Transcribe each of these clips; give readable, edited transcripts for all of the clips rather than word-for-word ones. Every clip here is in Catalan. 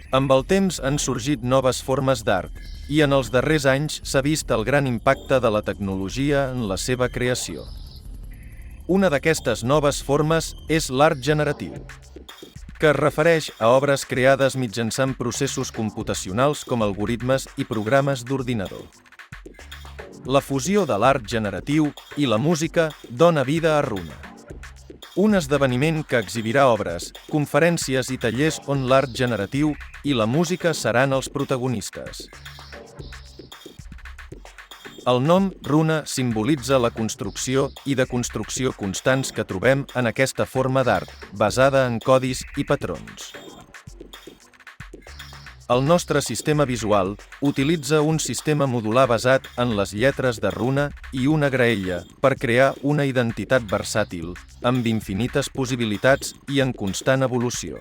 Amb el temps han sorgit noves formes d'art, i en els darrers anys s'ha vist el gran impacte de la tecnologia en la seva creació. Una d'aquestes noves formes és l'art generatiu, que es refereix a obres creades mitjançant processos computacionals com algoritmes i programes d'ordinador. La fusió de l'art generatiu i la música dona vida a Runa, un esdeveniment que exhibirà obres, conferències i tallers on l'art generatiu i la música seran els protagonistes. El nom Runa simbolitza la construcció i deconstrucció constants que trobem en aquesta forma d'art, basada en codis i patrons. El nostre sistema visual utilitza un sistema modular basat en les lletres de runa i una graella per crear una identitat versàtil, amb infinites possibilitats i en constant evolució.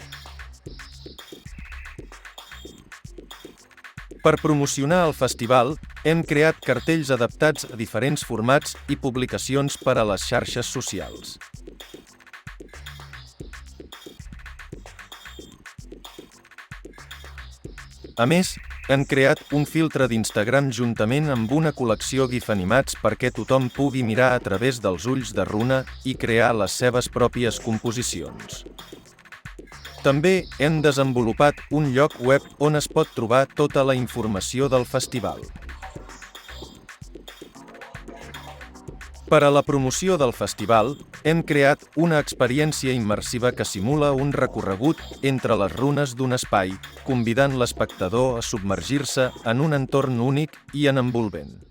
Per promocionar el festival, hem creat cartells adaptats a diferents formats i publicacions per a les xarxes socials. A més, hem creat un filtre d'Instagram juntament amb una col·lecció GIF animats perquè tothom pugui mirar a través dels ulls de Runa i crear les seves pròpies composicions. També hem desenvolupat un lloc web on es pot trobar tota la informació del festival. Per a la promoció del festival, hem creat una experiència immersiva que simula un recorregut entre les runes d'un espai, convidant l'espectador a submergir-se en un entorn únic i envolvent.